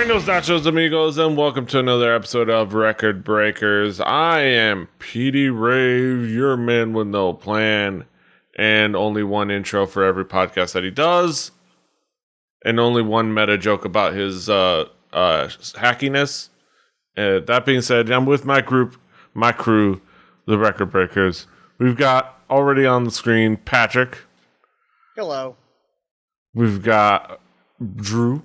Buenos nachos, amigos, and welcome to another episode of Record Breakers. I am PETEY RAVE, your man with no plan, and only one intro for every podcast that he does, and only one meta joke about his hackiness. That being said, I'm with my group, my crew, the Record Breakers. We've got already on the screen Patrick. Hello. We've got Drew.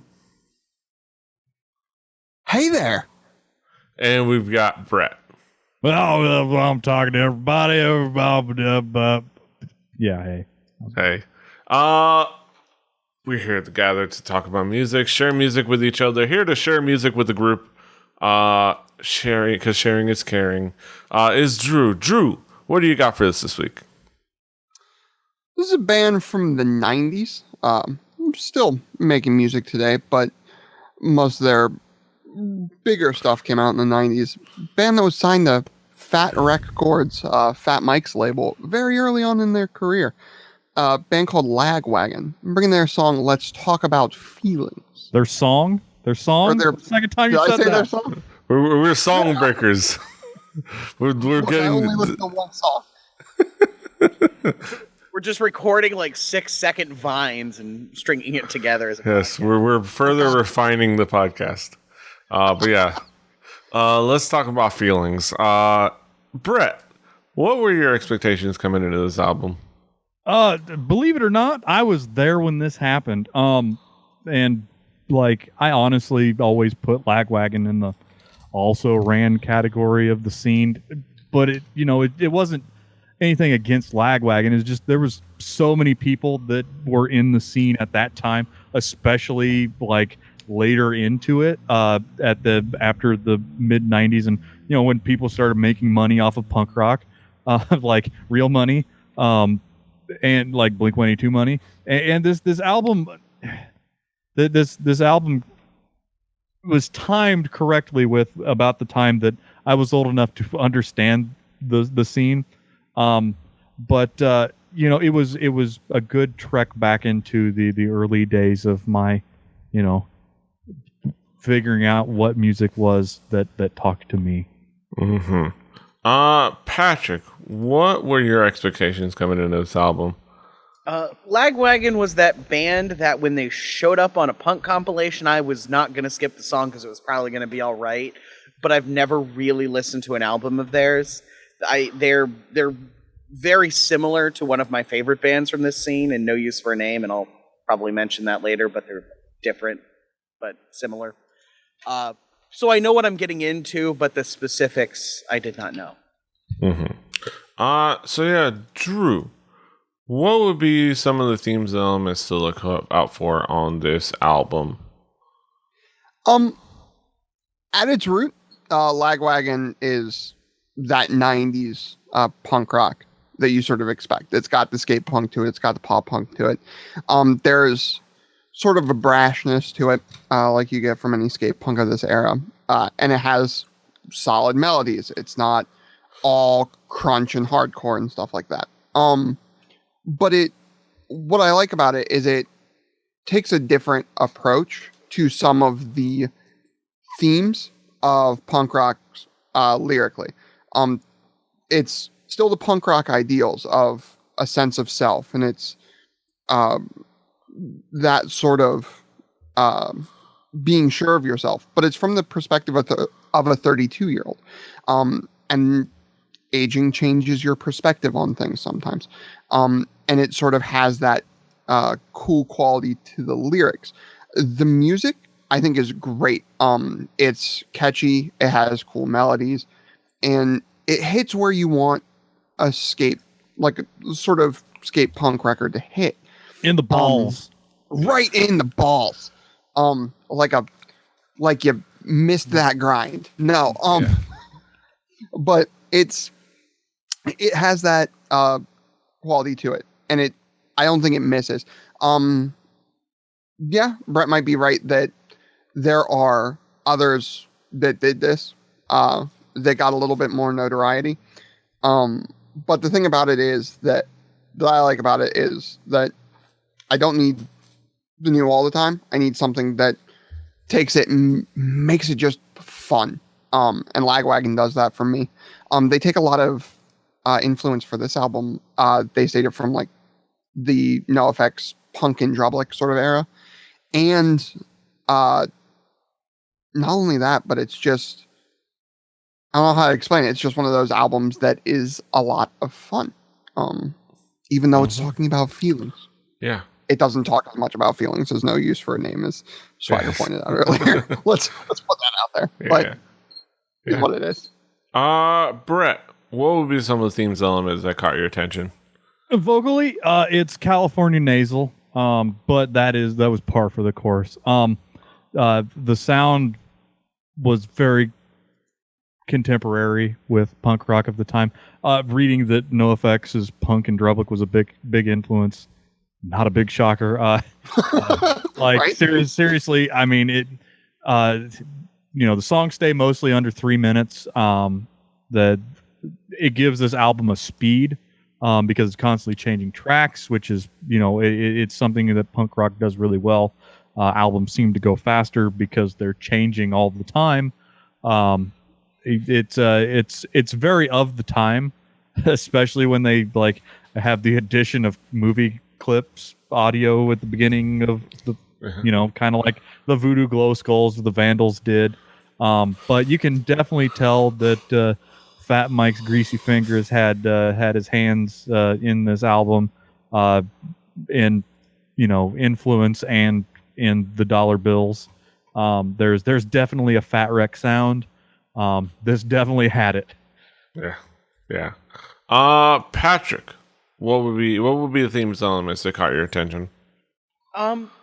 Hey there. And we've got Brett. Well, I'm talking to everybody. Yeah, hey. Hey. We're here to gather to talk about music, share music with each other. Here to share music with the group. Sharing, because sharing is caring. Is Drew. Drew, what do you got for us this week? This is a band from the 90s. Still making music today, but most of their bigger stuff came out in the 90s. Band that was signed to Fat Records, Fat Mike's label, very early on in their career. Band called Lagwagon. I'm bringing their song "Let's Talk About Feelings." Their song. Second time you said that. Their song? We're song breakers. we're getting. I only listen to one song. We're just recording like 6-second vines and stringing it together as a Yes, podcast. we're further refining the podcast. But yeah, let's talk about feelings. Brett, what were your expectations coming into this album? Believe it or not, I was there when this happened. And like, I honestly always put Lagwagon in the also ran category of the scene, but it wasn't anything against Lagwagon. It's just there was so many people that were in the scene at that time, especially like later into it, after the mid 90s, and when people started making money off of punk rock, like real money, and like Blink-182 money, and this album, this album was timed correctly with about the time that I was old enough to understand the scene. But it was a good trek back into the early days of my, figuring out what music was that talked to me. Mm-hmm. Patrick, what were your expectations coming into this album? Lagwagon was that band that when they showed up on a punk compilation, I was not going to skip the song because it was probably going to be all right. But I've never really listened to an album of theirs. They're very similar to one of my favorite bands from this scene, and No Use for a Name, and I'll probably mention that later, but they're different, but similar. So I know what I'm getting into, but the specifics I did not know. Mm-hmm. So yeah, Drew, what would be some of the themes and elements to look out for on this album? At its root, Lagwagon is that 90s punk rock that you sort of expect. It's got the skate punk to it. It's got the pop punk to it. There's sort of a brashness to it, like you get from any skate punk of this era. And it has solid melodies. It's not all crunch and hardcore and stuff like that. But what I like about it is it takes a different approach to some of the themes of punk rock lyrically. It's still the punk rock ideals of a sense of self, and it's that sort of being sure of yourself, but it's from the perspective of a 32-year-old. And aging changes your perspective on things sometimes. And it sort of has that cool quality to the lyrics. The music, I think, is great. It's catchy, it has cool melodies, and it hits where you want a skate, like a sort of skate punk record to hit. In the balls. Right in the balls. Like you missed that grind. No. But it has that quality to it, and I don't think it misses. Yeah, Brett might be right that there are others that did this that got a little bit more notoriety. But the thing about it is that I like about it is that I don't need the new all the time. I need something that takes it and makes it just fun. And Lagwagon does that for me. They take a lot of influence for this album. They stated from like the NoFX punk and drublic sort of era. And not only that, but it's just, I don't know how to explain it. It's just one of those albums that is a lot of fun. Even though it's talking about feelings. Yeah. It doesn't talk as much about feelings. There's no use for a name, as SNYDER pointed out earlier. let's put that out there. Yeah. But it's what it is. Brett, what would be some of the themes elements that caught your attention? Vocally, it's California nasal, but that was par for the course. The sound was very contemporary with punk rock of the time. Reading that NoFX's punk and drublic was a big influence. Not a big shocker. Right? Seriously, I mean it. The songs stay mostly under 3 minutes. It gives this album a speed because it's constantly changing tracks, which is it's something that punk rock does really well. Albums seem to go faster because they're changing all the time. It's very of the time, especially when they like have the addition of movie clips audio at the beginning of the kind of like the Voodoo Glow Skulls the Vandals did. But you can definitely tell that Fat Mike's greasy fingers had his hands in this album, in influence and in the dollar bills. There's definitely a Fat Wreck sound. This definitely had it. Yeah. Patrick, what would be the themes elements that caught your attention?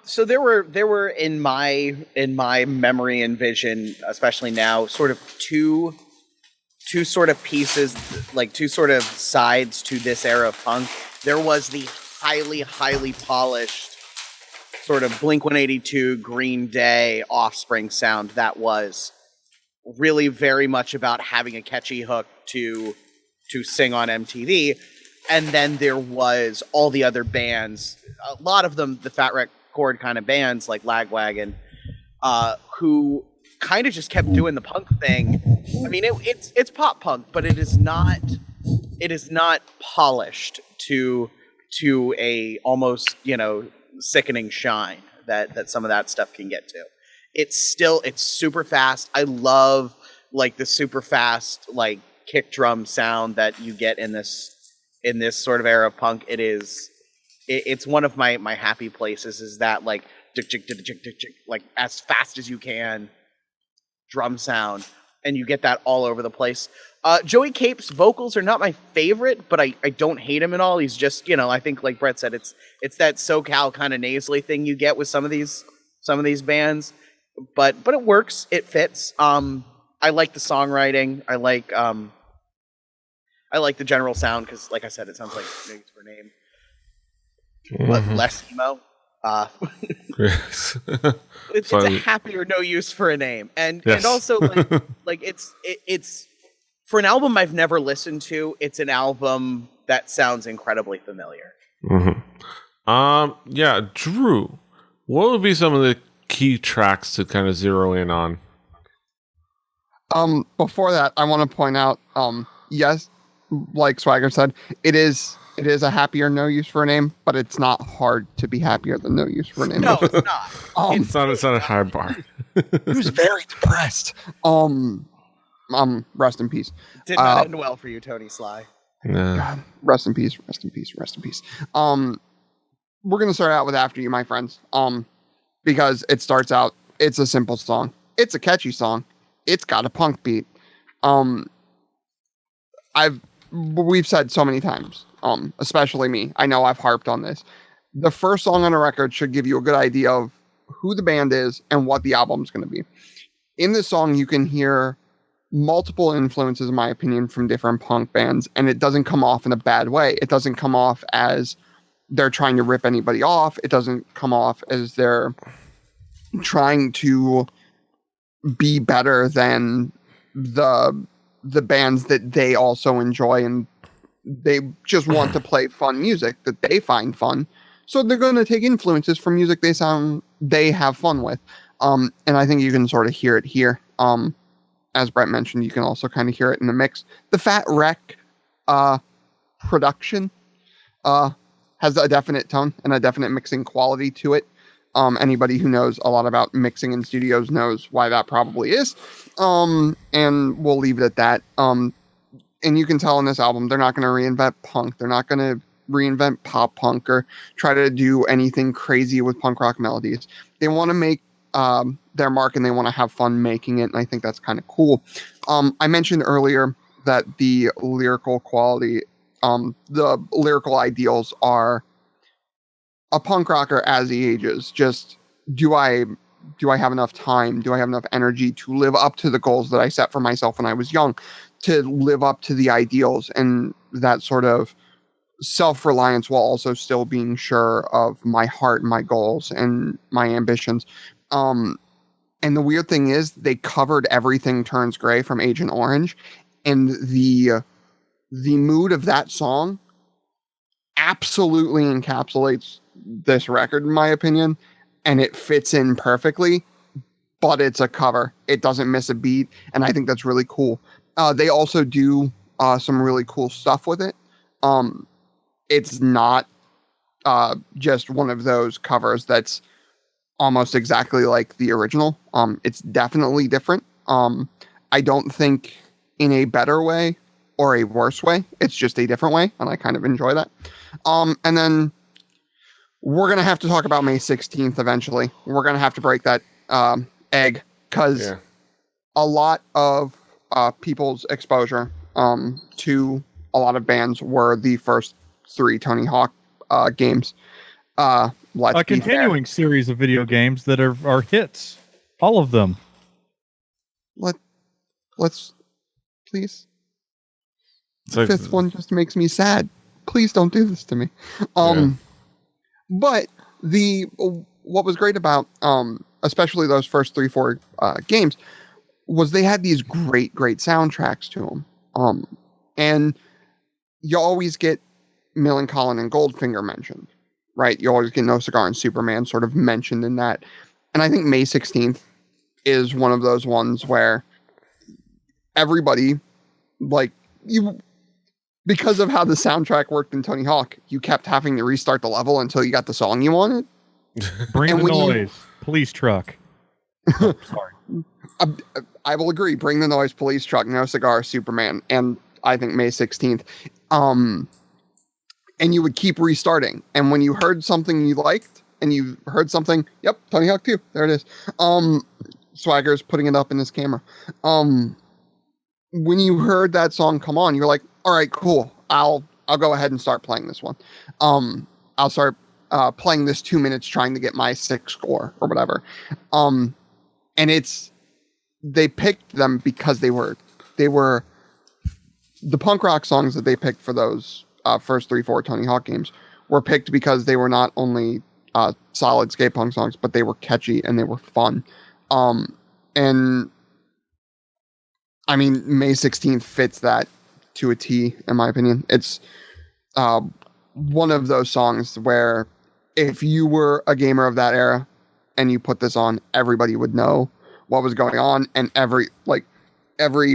So there were in my memory and vision, especially now, sort of two sort of pieces, like two sort of sides to this era of punk. There was the highly polished sort of Blink-182, Green Day, Offspring sound that was really very much about having a catchy hook to sing on MTV. And then there was all the other bands, a lot of them the Fat Wreck Chord kind of bands like Lagwagon, who kind of just kept doing the punk thing. I mean, it's pop punk, but it is not polished to a almost sickening shine that some of that stuff can get to. It's super fast. I love like the super fast like kick drum sound that you get in this sort of era of punk. It's one of my happy places is that like like as fast as you can drum sound, and you get that all over the place. Joey Cape's vocals are not my favorite, but I don't hate him at all. He's just, I think like Brett said, it's that SoCal kind of nasally thing you get with some of these bands. But it works. It fits. I like the songwriting. I like the general sound because, like I said, it sounds like names for name, but less emo. Yes. It's a happy or no use for a name, and also like it's for an album I've never listened to. It's an album that sounds incredibly familiar. Yeah, Drew, what would be some of the key tracks to kind of zero in on? Before that, I want to point out, yes, like Swagger said, it is a happier no use for a name, but it's not hard to be happier than no use for a name. No, it's not. It's not a high bar. He was very depressed. Rest in peace. Did not end well for you, Tony Sly. Nah. God, rest in peace. Rest in peace. Rest in peace. We're gonna start out with After You, my friends. Because it starts out, it's a simple song. It's a catchy song. It's got a punk beat. We've said so many times, especially me. I know I've harped on this. The first song on a record should give you a good idea of who the band is and what the album's going to be. In this song, you can hear multiple influences, in my opinion, from different punk bands, and it doesn't come off in a bad way. It doesn't come off as they're trying to rip anybody off. It doesn't come off as they're trying to be better than the bands that they also enjoy, and they just want to play fun music that they find fun. So they're going to take influences from music they have fun with. And I think you can sort of hear it here. As Brett mentioned, you can also kind of hear it in the mix. The Fat Wreck production has a definite tone and a definite mixing quality to it. Anybody who knows a lot about mixing in studios knows why that probably is. And we'll leave it at that. And you can tell in this album, they're not going to reinvent punk. They're not going to reinvent pop punk or try to do anything crazy with punk rock melodies. They want to make their mark and they want to have fun making it. And I think that's kind of cool. I mentioned earlier that the lyrical quality, the lyrical ideals are a punk rocker as he ages. Just do I have enough time? Do I have enough energy to live up to the goals that I set for myself when I was young, to live up to the ideals and that sort of self-reliance while also still being sure of my heart and my goals and my ambitions. And the weird thing is they covered Everything Turns Gray from Agent Orange, and the mood of that song absolutely encapsulates this record, in my opinion, and it fits in perfectly, but it's a cover. It doesn't miss a beat, and I think that's really cool. They also do some really cool stuff with it. It's not just one of those covers that's almost exactly like the original. It's definitely different. I don't think in a better way or a worse way. It's just a different way, and I kind of enjoy that. And then we're going to have to talk about May 16th eventually. We're going to have to break that egg, because a lot of people's exposure to a lot of bands were the first 3 Tony Hawk games. A continuing series of video games that are hits. All of them. Let's please. The 5th one just makes me sad. Please don't do this to me. But what was great about especially those first 3-4 games was they had these great soundtracks to them. And you always get Millencolin and Goldfinger mentioned, right? You always get No Cigar and Superman sort of mentioned in that. And I think May 16th is one of those ones where everybody, because of how the soundtrack worked in Tony Hawk, you kept having to restart the level until you got the song you wanted. Bring the noise. Police truck. Oh, sorry. I will agree. Bring the noise, police truck, No Cigar, Superman, and I think May 16th. And you would keep restarting. And when you heard something you liked, and you heard something, yep, Tony Hawk 2, there it is. Swagger's putting it up in his camera. When you heard that song come on, you're like, all right, cool. I'll go ahead and start playing this one. I'll start playing this 2 minutes trying to get my 6 score or whatever. And they picked them because they were the punk rock songs that they picked for those first 3-4 Tony Hawk games were picked because they were not only solid skate punk songs, but they were catchy and they were fun. And I mean, May 16th fits that to a T, in my opinion. It's one of those songs where if you were a gamer of that era and you put this on, everybody would know what was going on, and every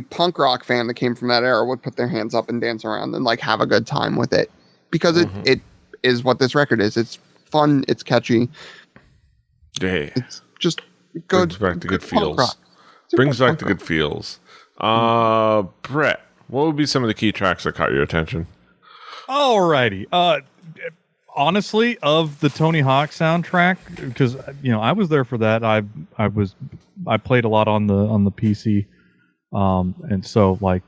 punk rock fan that came from that era would put their hands up and dance around and have a good time with it, because it is what this record is. It's fun, it's catchy. Yeah. It's just good. Brings back the good feels. Brings back the good feels. Brett, what would be some of the key tracks that caught your attention? Alrighty. Honestly, of the Tony Hawk soundtrack, because I was there for that. I played a lot on the PC, and so I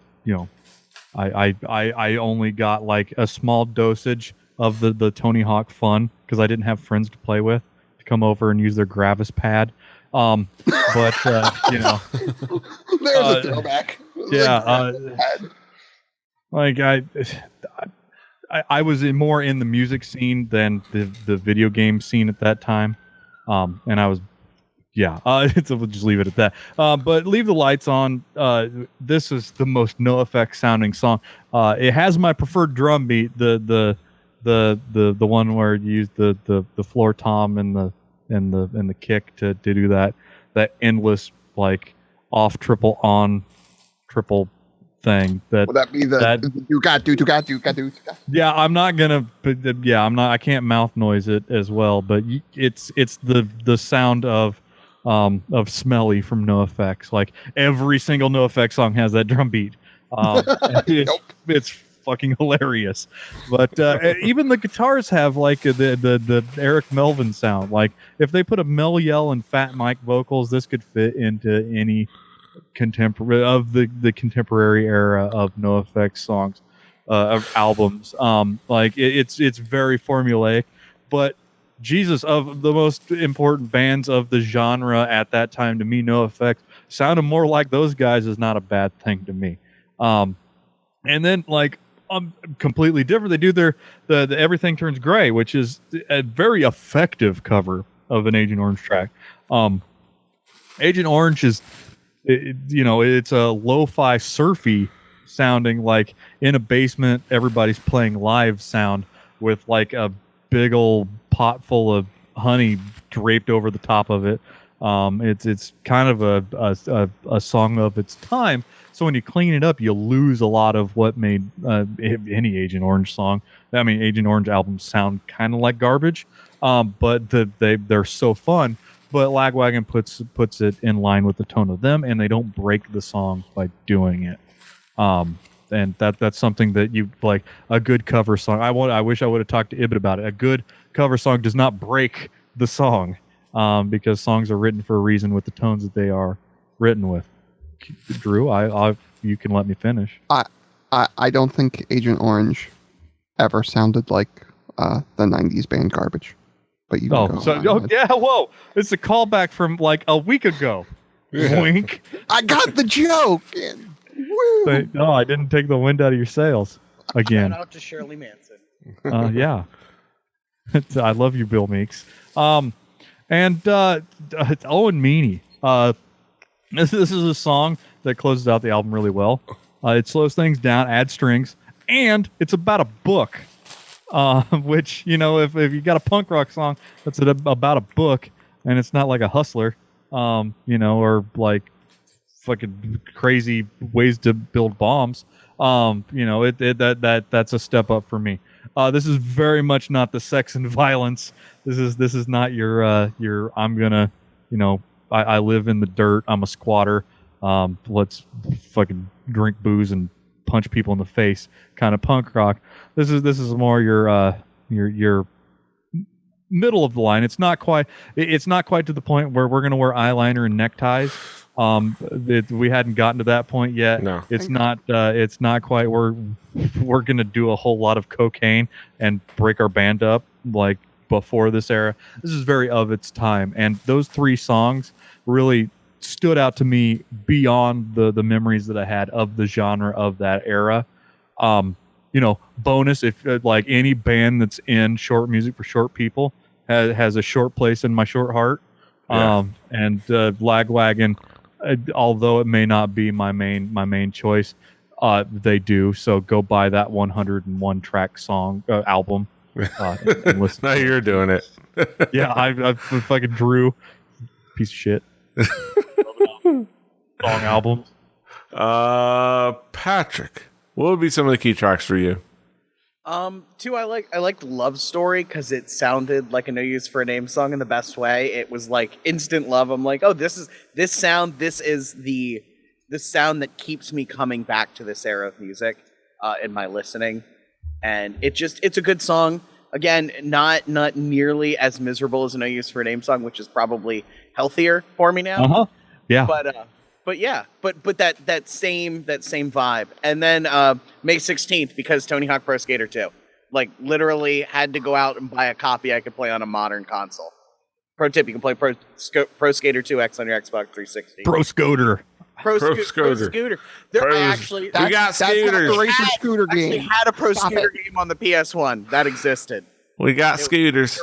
only got a small dosage of the Tony Hawk fun, because I didn't have friends to play with to come over and use their Gravis pad. But there's a throwback. Yeah. I was more in the music scene than the video game scene at that time. And I was, so we'll just leave it at that. But Leave the Lights On. This is the most NoFX sounding song. It has my preferred drum beat, the one where you use the floor tom and the kick to do that. that endless like off triple on triple thing. Would that be you got to. Yeah, I'm not gonna. But yeah, I'm not. I can't mouth noise it as well. But it's the sound of Smelly from NoFX. Like every single NoFX song has that drum beat. It's fucking hilarious. But even the guitars have like the Eric Melvin sound. Like if they put a Mel Yell and Fat Mike vocals, this could fit into any contemporary of the contemporary era of NoFX songs, of albums. Like it's very formulaic, but Jesus, of the most important bands of the genre at that time, to me, NoFX sounded more like those guys is not a bad thing to me. And then like completely different, they do the Everything Turns Gray, which is a very effective cover of an Agent Orange track. Agent Orange is, it's a lo-fi surfy sounding, like in a basement everybody's playing live sound with like a big old pot full of honey draped over the top of it. It's kind of a song of its time. So when you clean it up, you lose a lot of what made any Agent Orange song. I mean, Agent Orange albums sound kind of like garbage, but they're so fun. But Lagwagon puts it in line with the tone of them, and they don't break the song by doing it. And that's something that you like. A good cover song. I wish I would have talked to Ibit about it. A good cover song does not break the song, because songs are written for a reason with the tones that they are written with. Drew, you can let me finish. I don't think Agent Orange ever sounded like the '90s band Garbage. But you whoa! It's a callback from like a week ago. Yeah. Wink. I got the joke. Woo. No, I didn't take the wind out of your sails again. Shout out to Shirley Manson. Yeah. I love you, Bill Meeks. And Owen Meany. This is a song that closes out the album really well. It slows things down, adds strings, and it's about a book. Which, if you got a punk rock song that's about a book and it's not like a Hustler, or like fucking crazy ways to build bombs, that's a step up for me. This is very much not the sex and violence. This is not your I'm gonna, I live in the dirt. I'm a squatter. Let's fucking drink booze and punch people in the face kind of punk rock. This is more your middle of the line. It's not quite to the point where we're gonna wear eyeliner and neckties. We hadn't gotten to that point yet. No. It's not quite. We're gonna do a whole lot of cocaine and break our band up like before this era. This is very of its time, and those three songs really stood out to me beyond the memories that I had of the genre of that era. Bonus, if like any band that's in short music for short people has a short place in my short heart. Yeah. And Lagwagon, although it may not be my main choice, they do. So go buy that 101 track song album. And listen. Now you're doing it. Yeah, I fucking Drew, piece of shit. Song albums. Patrick, what would be some of the key tracks for you? Two, I liked Love Story because it sounded like a No Use for a Name song in the best way. It was like instant love. I'm like, oh, this is the sound that keeps me coming back to this era of music in my listening. And it's a good song. Again, not nearly as miserable as a No Use for a Name song, which is probably healthier for me now. Uh-huh. Yeah. But that same vibe. And then May 16th, because Tony Hawk Pro Skater 2. Like, literally had to go out and buy a copy I could play on a modern console. Pro tip, you can play Pro Skater 2X on your Xbox 360. Pro Scooter. Pro Scooter. We got scooters. The Racer Scooter game. We had a Pro Scooter game on the PS1 that existed. We got scooters.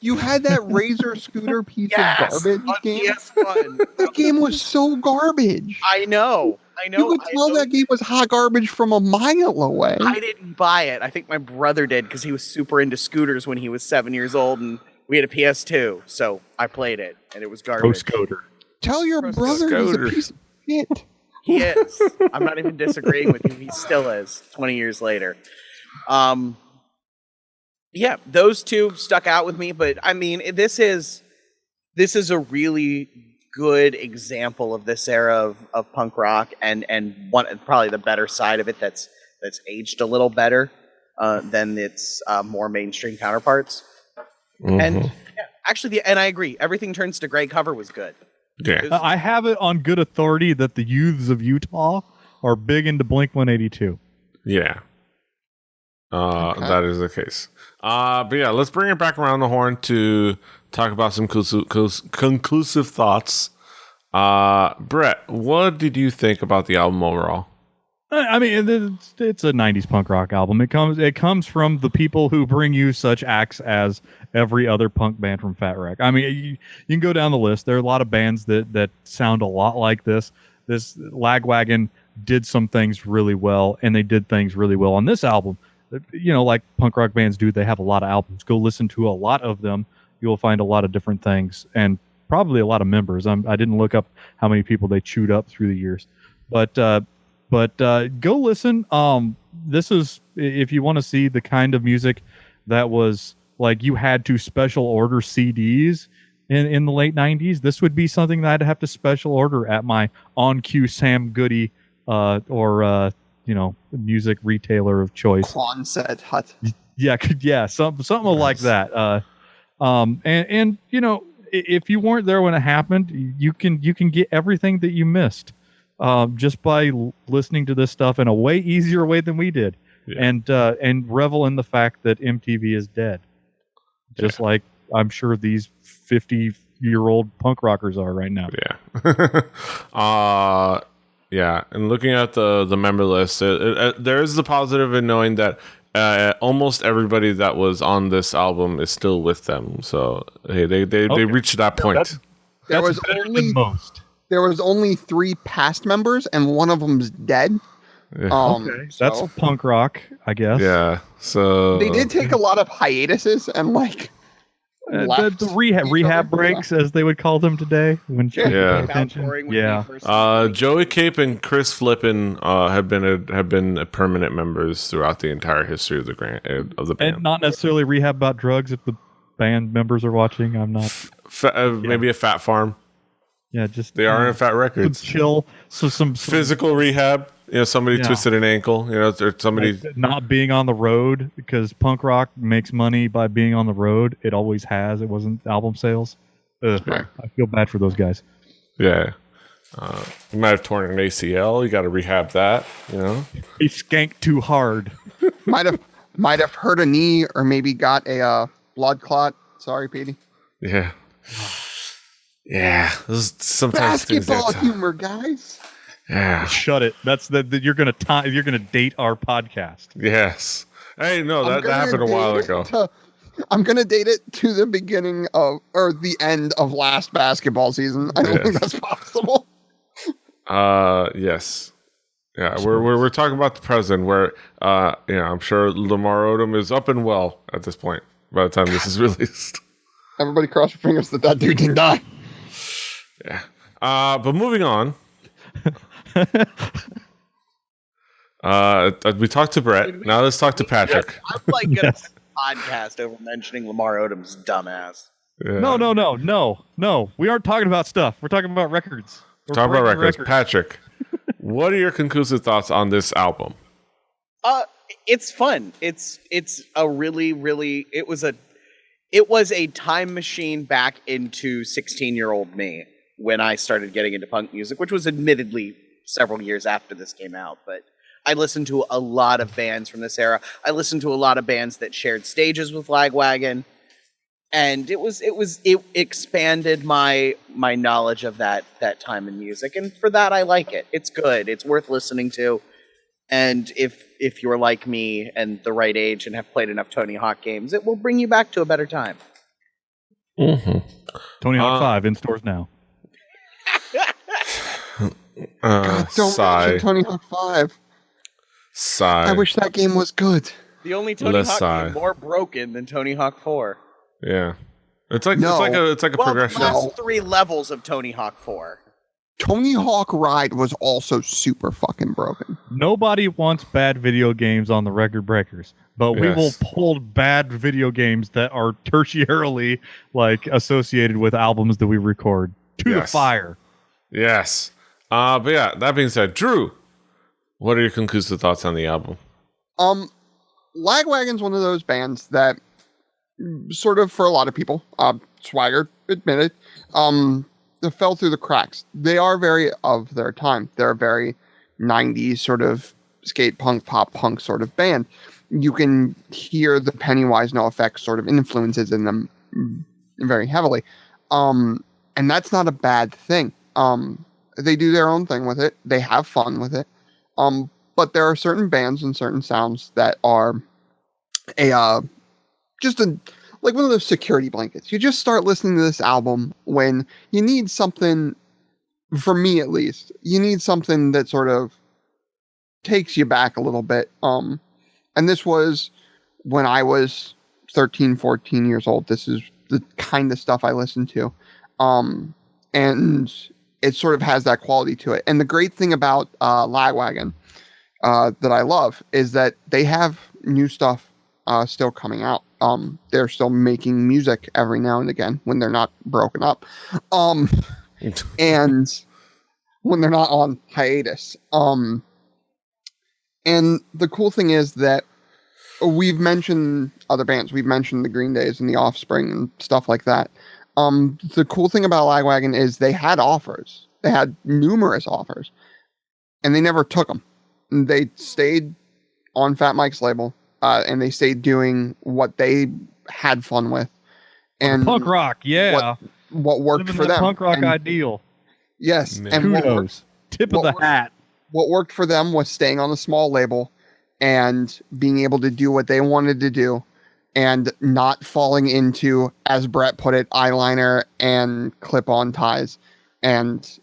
You had that Razor Scooter piece of garbage game? PS1. That game was so garbage. I know. You could tell that game was hot garbage from a mile away. I didn't buy it. I think my brother did because he was super into scooters when he was 7 years old, and we had a PS2, so I played it, and it was garbage. Pro Scooter. Tell your brother he's a Scooter. piece of shit. He is. I'm not even disagreeing with you. He still is 20 years later. Yeah, those two stuck out with me, but I mean, this is a really good example of this era of punk rock and one probably the better side of it that's aged a little better than its more mainstream counterparts. Mhm. And yeah, actually, and I agree. Everything Turns to Gray cover was good. Yeah. I have it on good authority that the youths of Utah are big into Blink-182. Yeah. Okay. That is the case. But yeah, let's bring it back around the horn to talk about some conclusive thoughts. Brett, what did you think about the album overall? I mean, it's a '90s punk rock album. It comes from the people who bring you such acts as every other punk band from Fat Wreck. I mean, you can go down the list. There are a lot of bands that sound a lot like this. This Lagwagon did some things really well, and they did things really well on this album. You know, like punk rock bands do. They have a lot of albums. Go listen to a lot of them. You will find a lot of different things, and probably a lot of members. I didn't look up how many people they chewed up through the years, but go listen. This is, if you want to see the kind of music that was like you had to special order CDs in the late 90s, this would be something that I'd have to special order at my on cue Sam Goody or music retailer of choice. Quonset Hut. Yeah, something like that. And you know, if you weren't there when it happened, you can get everything that you missed just by listening to this stuff in a way easier way than we did, and revel in the fact that MTV is dead, just like I'm sure these 50-year-old punk rockers are right now. Yeah. Yeah, and looking at the member list, there is the positive in knowing that almost everybody that was on this album is still with them. So hey, they reached that point. There That's was better only than most. There was only 3 past members, and one of them's dead. Yeah. Okay, that's So punk rock, I guess. Yeah, so they did take a lot of hiatuses and like left the rehab other. breaks, as they would call them today. When Yeah. Yeah. About touring with Yeah. me first. Joey Cape and Chris Flippin have been permanent members throughout the entire history of the band. and not necessarily rehab about drugs. If the band members are watching, I'm not. Maybe a Fat Farm. Yeah, just They are in Fat Records. chill. So some Physical rehab. You know, somebody twisted an ankle. You know, or somebody. like not being on the road, because punk rock makes money by being on the road. It always has. It wasn't album sales. Ugh, Right. I feel bad for those guys. Yeah. You might have torn an ACL. You got to rehab that. You know. He skanked too hard. might have hurt a knee or maybe got a blood clot. Sorry, Petey. Yeah. Yeah. Sometimes things Basketball get humor, guys. Yeah. Shut it. That's you're gonna date our podcast. Yes. Hey, no, I'm that gonna happened a date while it ago. I'm gonna date it to the beginning of or the end of last basketball season. I don't think that's possible. Yes. Yeah, we're talking about the present where I'm sure Lamar Odom is up and well at this point by the time this is released. Everybody cross your fingers that dude didn't die. Yeah. But moving on. We talked to Brett. Now let's talk to Patrick. I'm like gonna podcast over mentioning Lamar Odom's dumbass. Yeah. No. We aren't talking about stuff. We're talking about records. We're Talk about breaking records. Patrick, what are your conclusive thoughts on this album? It's fun. It's a really it was a time machine back into 16-year-old me when I started getting into punk music, which was admittedly several years after this came out, but I listened to a lot of bands from this era. I listened to a lot of bands that shared stages with Lagwagon, and it expanded my knowledge of that time in music, and for that I like it. It's good. It's worth listening to. And if you're like me and the right age and have played enough Tony Hawk games, it will bring you back to a better time. Mm-hmm. Tony Hawk 5 in stores now. God, don't sigh. mention Tony Hawk 5. Sigh. I wish that game was good. The only Tony Let's Hawk sigh. game more broken than Tony Hawk 4. Yeah. It's like No. it's like a Well, progression. the last 3 levels of Tony Hawk 4. Tony Hawk Ride was also super fucking broken. Nobody wants bad video games on the Record Breakers, but we will pull bad video games that are tertiarily like associated with albums that we record to the fire. Yes. But yeah, that being said, Drew, what are your conclusive thoughts on the album? Lagwagon's one of those bands that sort of, for a lot of people, Swagger admitted, fell through the cracks. They are very of their time. They're a very 90s sort of skate punk, pop punk sort of band. You can hear the Pennywise No Effects sort of influences in them very heavily. And that's not a bad thing. They do their own thing with it. They have fun with it. But there are certain bands and certain sounds that are like one of those security blankets. You just start listening to this album when you need something, for me at least, you need something that sort of takes you back a little bit. And this was when I was 13, 14 years old. This is the kind of stuff I listened to. And it sort of has that quality to it. And the great thing about Lagwagon that I love is that they have new stuff still coming out. They're still making music every now and again when they're not broken up. And when they're not on hiatus. And the cool thing is that we've mentioned other bands. We've mentioned the Green Days and the Offspring and stuff like that. The cool thing about Lagwagon is they had offers. They had numerous offers. And they never took them. They stayed on Fat Mike's label. And they stayed doing what they had fun with. And punk rock, yeah. What worked for them. Punk rock ideal. Yes. Man. And kudos. Tip of the hat. What worked for them was staying on a small label and being able to do what they wanted to do and not falling into, as Brett put it, eyeliner and clip-on ties and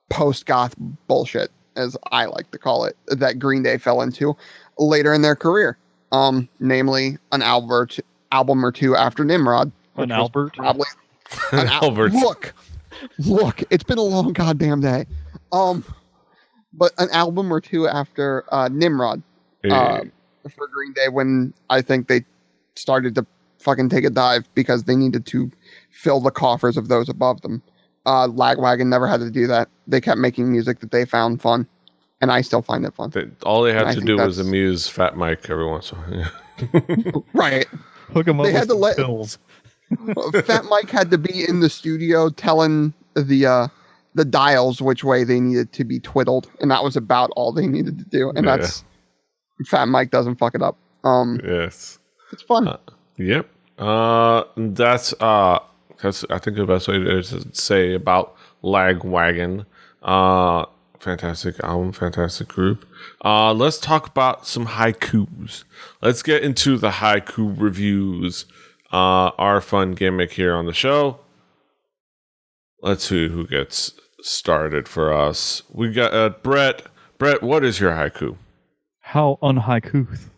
post-goth bullshit, as I like to call it, that Green Day fell into later in their career, namely an album or two after Nimrod. An Albert? Probably an Albert. Look, it's been a long goddamn day. But an album or two after Nimrod for Green Day, when I think they started to fucking take a dive because they needed to fill the coffers of those above them. Lagwagon never had to do that. They kept making music that they found fun. And I still find it fun. All they had to do was amuse Fat Mike every once in a while. Right. Hook him up with some pills. Fat Mike had to be in the studio telling the dials which way they needed to be twiddled. And that was about all they needed to do. And that's... Fat Mike doesn't fuck it up. Yes. It's fun. Yep. That's I think the best way to say about Lagwagon. Fantastic album, fantastic group. Let's talk about some haikus. Let's get into the haiku reviews. Our fun gimmick here on the show. Let's see who gets started for us. We got Brett. Brett, what is your haiku? How unhaikuth.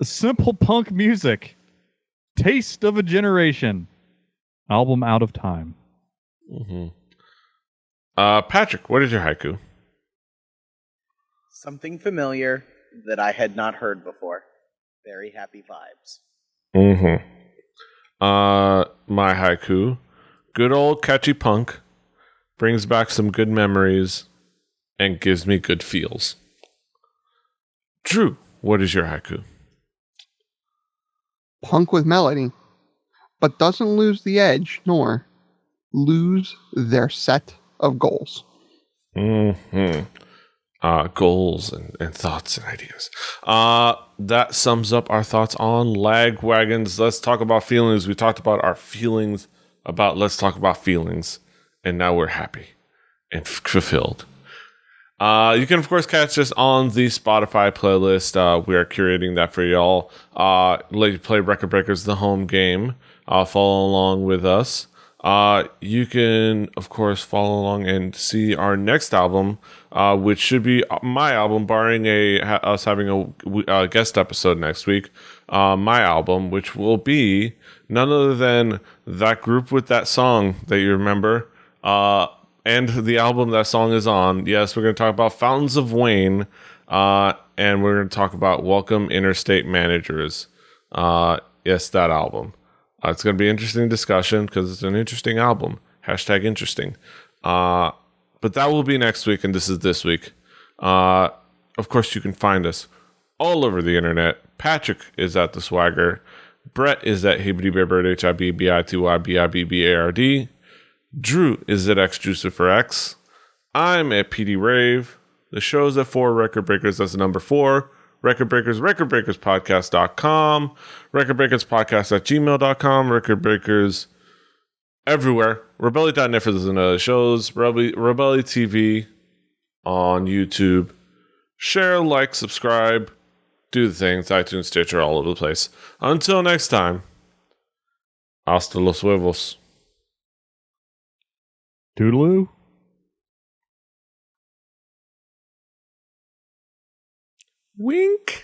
Simple punk music. Taste of a generation. Album out of time. Mm-hmm. Patrick, what is your haiku? Something familiar that I had not heard before. Very happy vibes. Mm-hmm. My haiku. Good old catchy punk. Brings back some good memories and gives me good feels. Drew, what is your haiku? Punk with melody, but doesn't lose the edge, nor lose their set of goals. Mm-hmm. Goals and thoughts and ideas. That sums up our thoughts on Lagwagons. Let's talk about feelings. We talked about our feelings about Let's Talk About Feelings, and now we're happy and fulfilled. You can, of course, catch us on the Spotify playlist. We are curating that for y'all. Let you play Record Breakers, the home game. Follow along with us. You can, of course, follow along and see our next album, which should be my album, barring us having a guest episode next week. My album, which will be none other than that group with that song that you remember, and the album that song is on. Yes, we're going to talk about Fountains of Wayne, and we're going to talk about Welcome Interstate Managers. Yes, that album. It's going to be an interesting discussion because it's an interesting album. Hashtag interesting. But that will be next week, and this is this week. Of course, you can find us all over the internet. Patrick is at The Swagger. Brett is at HIBBARD, HIBBITYBIBBARD. Drew is at XJuiciferX. I'm at PETEY RAVE. The show's at 4 Record Breakers. That's the number 4. Record Breakers, recordbreakerspodcast.com, recordbreakerspodcast@gmail.com, Record Breakers everywhere. Rebelli.net for the shows, Rebelli TV on YouTube. Share, like, subscribe, do the things, iTunes, Stitcher, all over the place. Until next time, hasta los huevos. Toodaloo. Wink.